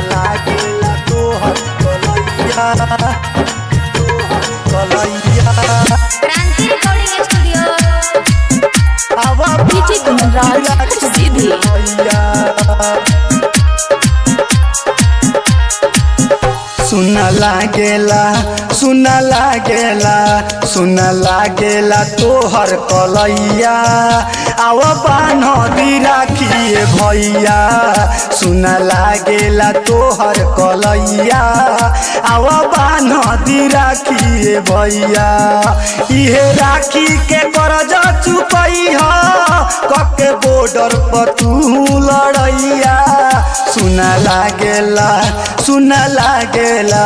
लागेला तोहर कलैया कलैया। क्रांति रिकॉर्डिंग स्टूडियो आवा डीजे कुंदराज सीधी। सुन लागेला सुन लागेला सुन लागेला तोहर कलैया आव बान्हदी राखिए भैया। सुन लागेला तोहर कलैया आव बान्हदी राखिए भैया। इहे राखी के कर्ज चुकैह कके बॉर्डर पर तू लड़ैया। सुन लागेला सुन लागेला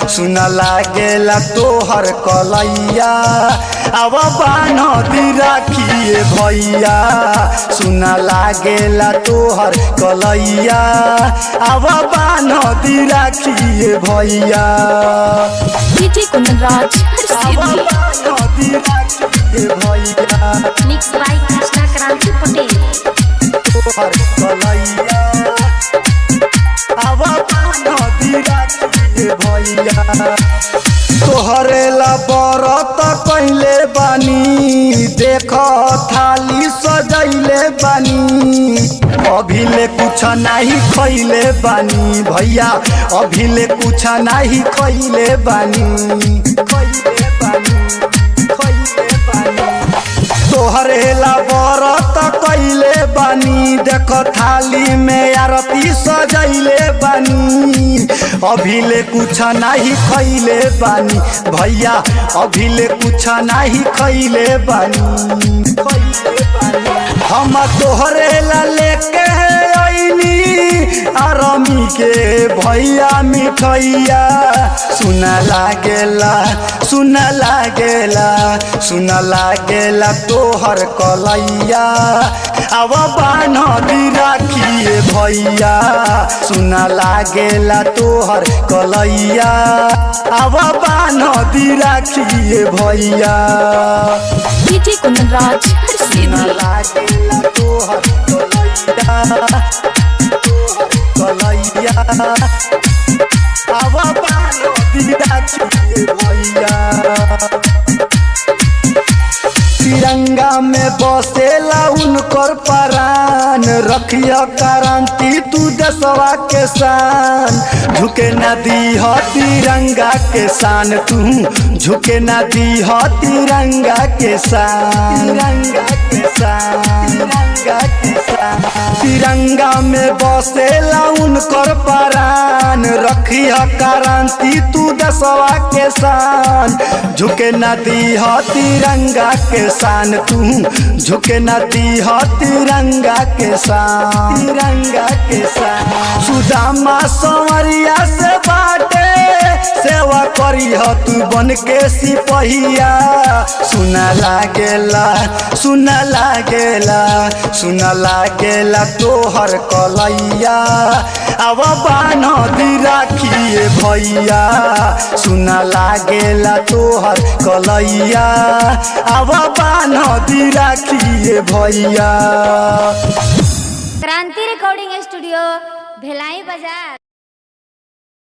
सुन लागेला तोहर कलैया आव बान्हदी राखिए भैया। सुन लागेला तोहर कलैया आव बान्हदी राखिए भैया। डीजे कुंदराज सीधी। बान्हदी राखिए भैया मिक्स बाय कृष्णा क्रांति पटेल। तोहर कलैया आव बान्हदी राखिए भैया। तोहरे ला बरत कइले बानी देख थाली सजैले बानी। अभिले कुछ नहीं खइले बानी भैया अभिले कुछ नहीं खइले बानी खइले बानी खइले बानी। तोहरे ला बरत कइले बानी देख थाली में आरती सजैले बानी। अभिले कुछ नहीं खइले बानी भैया अभिले कुछ नहीं खइले बानी खइले बानी। हम तोहरे ला लेके आईनी आरामी के भैया मिठैया। सुन लागेला सुन लागेला सुन लागेला तोहर कलैया आव बान्हदी राखिए भैया। सुन लागेला तोहर कलैया आव बान्हदी राखिए भैया। डीजे कुंदराज सीधी। लागेला तोहर कलैया कलैया आव बान्हदी राखिए भैया। तिरंगा में बसेला उनकर प्राण रखिया क्रांति तू देशवा के शान। झुके न दीह तिरंगा के शान तू झुके न दीह तिरंगा के शान तिरंगा के शान तिरंगा के शान। तिरंगा में बसेला उनकर प्राण रखिया क्रांति तू देशवा के शान। झुके न दीह तिरंगा के शान तू झुके न दीह तिरंगा के शान तिरंगा के शान। सुदामा संवरिया से बाटे सेवा करिह तू बन के सिपहिया। सुन लागेला सुन लागेला सुन लागेला तोहर कलैया आव बान्हदी राखिए भैया। सुन लागेला तोहर कलैया आव बान्हदी राखिए भैया। क्रांति रिकॉर्डिंग स्टूडियो भिलाई बाजार।